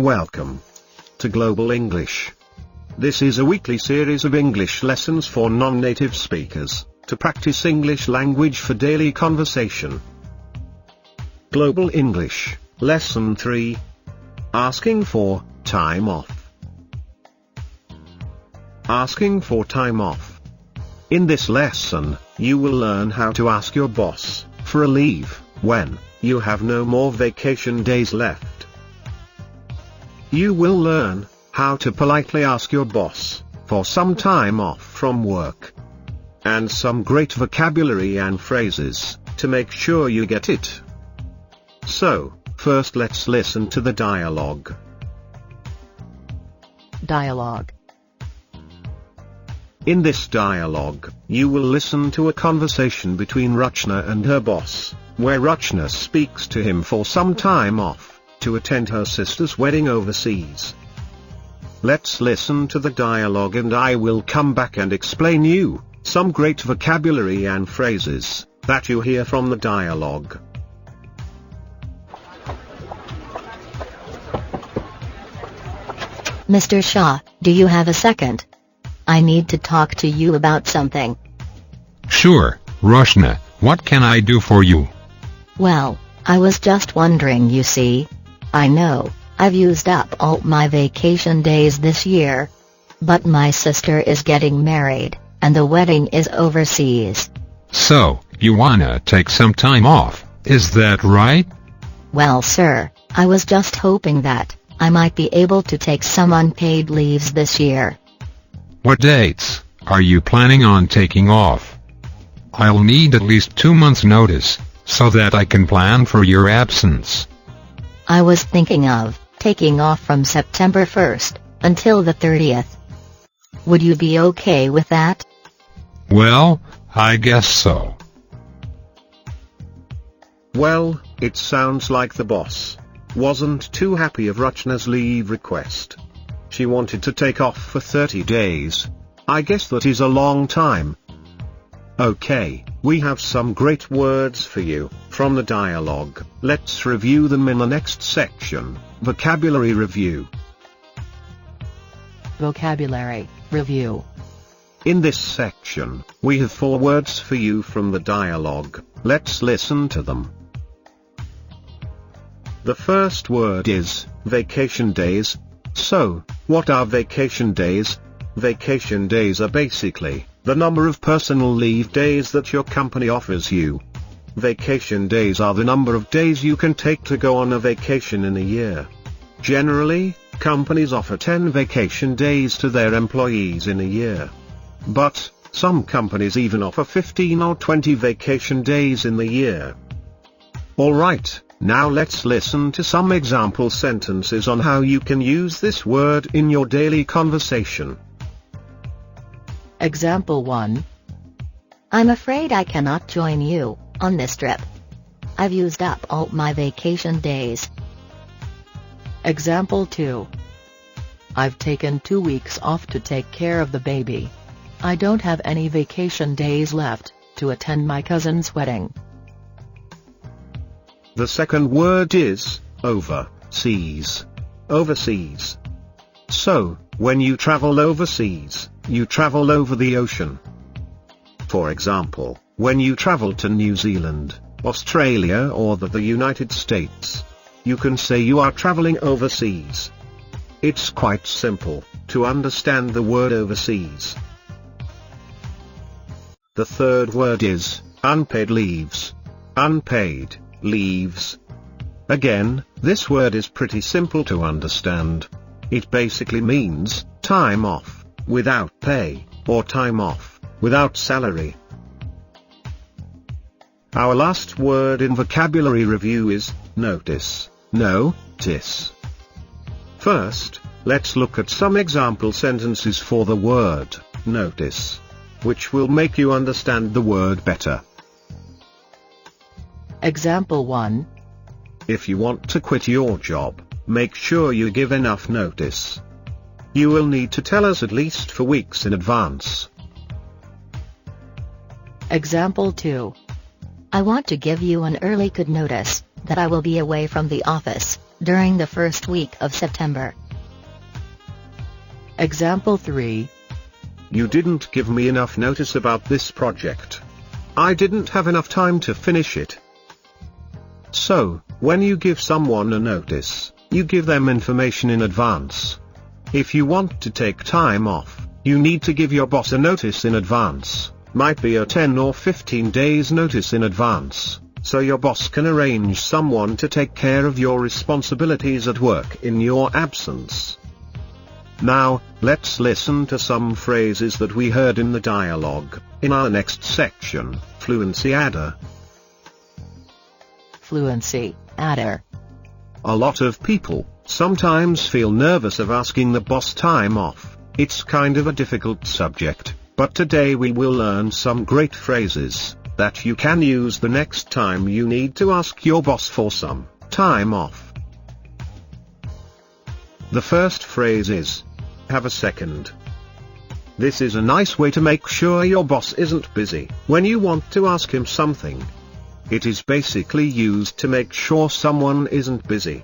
Welcome to Global English. This is a weekly series of English lessons for non-native speakers, to practice English language for daily conversation. Global English, Lesson 3. Asking for time off. Asking for time off. In this lesson, you will learn how to ask your boss for a leave when you have no more vacation days left. You will learn how to politely ask your boss for some time off from work, and some great vocabulary and phrases to make sure you get it. So, first let's listen to the dialogue. Dialogue. In this dialogue, you will listen to a conversation between Rachna and her boss, where Rachna speaks to him for some time off to attend her sister's wedding overseas. Let's listen to the dialogue and I will come back and explain you some great vocabulary and phrases that you hear from the dialogue. Mr. Shah, do you have a second? I need to talk to you about something. Sure, Rachna, what can I do for you? Well, I was just wondering, you see. I know, I've used up all my vacation days this year. But my sister is getting married, and the wedding is overseas. So, you wanna take some time off, is that right? Well, sir, I was just hoping that I might be able to take some unpaid leaves this year. What dates are you planning on taking off? I'll need at least 2 months' notice, so that I can plan for your absence. I was thinking of taking off from September 1st until the 30th. Would you be okay with that? Well, I guess so. Well, it sounds like the boss wasn't too happy of Rachna's leave request. She wanted to take off for 30 days. I guess that is a long time. Okay, we have some great words for you from the dialogue. Let's review them in the next section, Vocabulary Review. Vocabulary Review. In this section, we have 4 words for you from the dialogue. Let's listen to them. The first word is vacation days. So, what are vacation days? Vacation days are basically the number of personal leave days that your company offers you. Vacation days are the number of days you can take to go on a vacation in a year. Generally, companies offer 10 vacation days to their employees in a year. But some companies even offer 15 or 20 vacation days in the year. Alright, now let's listen to some example sentences on how you can use this word in your daily conversation. Example 1. I'm afraid I cannot join you on this trip. I've used up all my vacation days. Example 2. I've taken 2 weeks off to take care of the baby. I don't have any vacation days left to attend my cousin's wedding. The second word is overseas. Overseas. So, when you travel overseas, you travel over the ocean. For example, when you travel to New Zealand, Australia or the United States, you can say you are traveling overseas. It's quite simple to understand the word overseas. The third word is unpaid leaves. Unpaid leaves. Again, this word is pretty simple to understand. It basically means time off without pay, or time off without salary. Our last word in vocabulary review is notice. Notice. First, let's look at some example sentences for the word notice, which will make you understand the word better. Example 1. If you want to quit your job, make sure you give enough notice. You will need to tell us at least 4 weeks in advance. Example 2. I want to give you an early good notice that I will be away from the office during the first week of September. Example 3. You didn't give me enough notice about this project. I didn't have enough time to finish it. So, when you give someone a notice, you give them information in advance. If you want to take time off, you need to give your boss a notice in advance. Might be a 10 or 15 days notice in advance, so your boss can arrange someone to take care of your responsibilities at work in your absence. Now, let's listen to some phrases that we heard in the dialogue, in our next section, Fluency Adder. Fluency Adder. A lot of people sometimes feel nervous of asking the boss time off. It's kind of a difficult subject, but today we will learn some great phrases that you can use the next time you need to ask your boss for some time off. The first phrase is, have a second. This is a nice way to make sure your boss isn't busy when you want to ask him something. It is basically used to make sure someone isn't busy.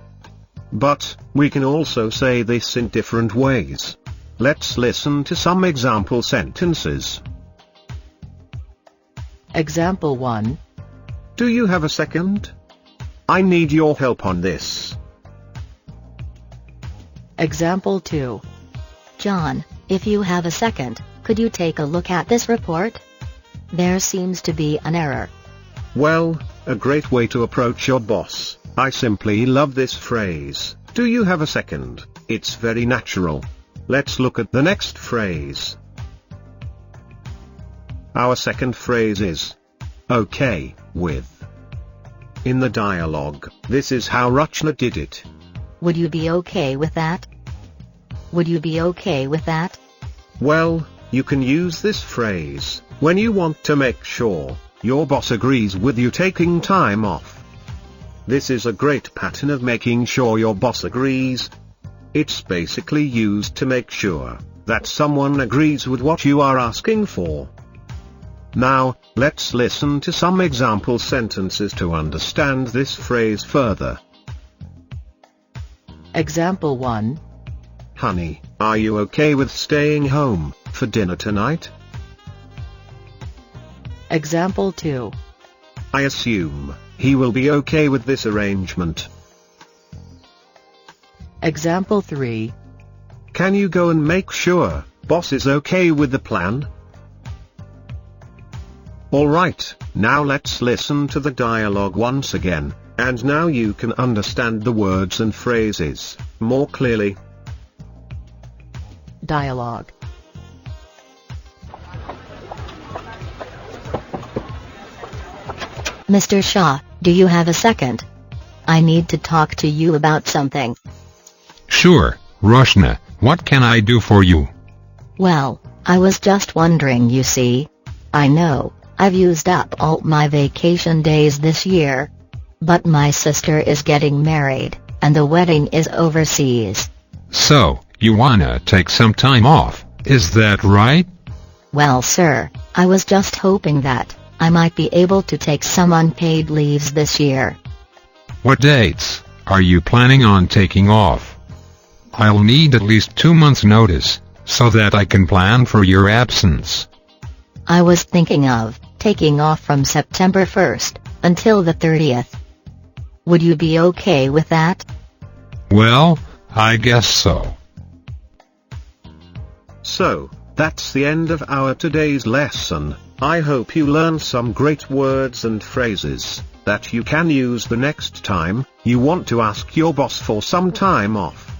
But, we can also say this in different ways. Let's listen to some example sentences. Example 1. Do you have a second? I need your help on this. Example 2. John, if you have a second, could you take a look at this report? There seems to be an error. Well, a great way to approach your boss. I simply love this phrase. Do you have a second? It's very natural. Let's look at the next phrase. Our second phrase is, okay, with. In the dialogue, this is how Rachna did it. Would you be okay with that? Would you be okay with that? Well, you can use this phrase when you want to make sure your boss agrees with you taking time off. This is a great pattern of making sure your boss agrees. It's basically used to make sure that someone agrees with what you are asking for. Now, let's listen to some example sentences to understand this phrase further. Example 1. Honey, are you okay with staying home for dinner tonight? Example 2. I assume he will be okay with this arrangement. Example 3. Can you go and make sure boss is okay with the plan? Alright, now let's listen to the dialogue once again, and now you can understand the words and phrases more clearly. Dialogue. Mr. Shah, do you have a second? I need to talk to you about something. Sure, Rachna, what can I do for you? Well, I was just wondering, you see. I know, I've used up all my vacation days this year. But my sister is getting married, and the wedding is overseas. So, you wanna take some time off, is that right? Well, sir, I was just hoping that I might be able to take some unpaid leaves this year. What dates are you planning on taking off? I'll need at least 2 months' notice, so that I can plan for your absence. I was thinking of taking off from September 1st until the 30th. Would you be okay with that? Well, I guess so. So, that's the end of our today's lesson. I hope you learned some great words and phrases that you can use the next time you want to ask your boss for some time off.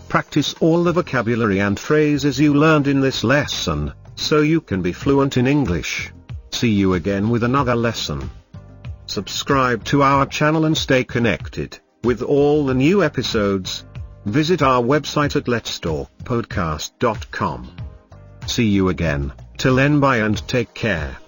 Practice all the vocabulary and phrases you learned in this lesson, so you can be fluent in English. See you again with another lesson. Subscribe to our channel and stay connected with all the new episodes. Visit our website at letstalkpodcast.com. See you again. Till then, bye and take care.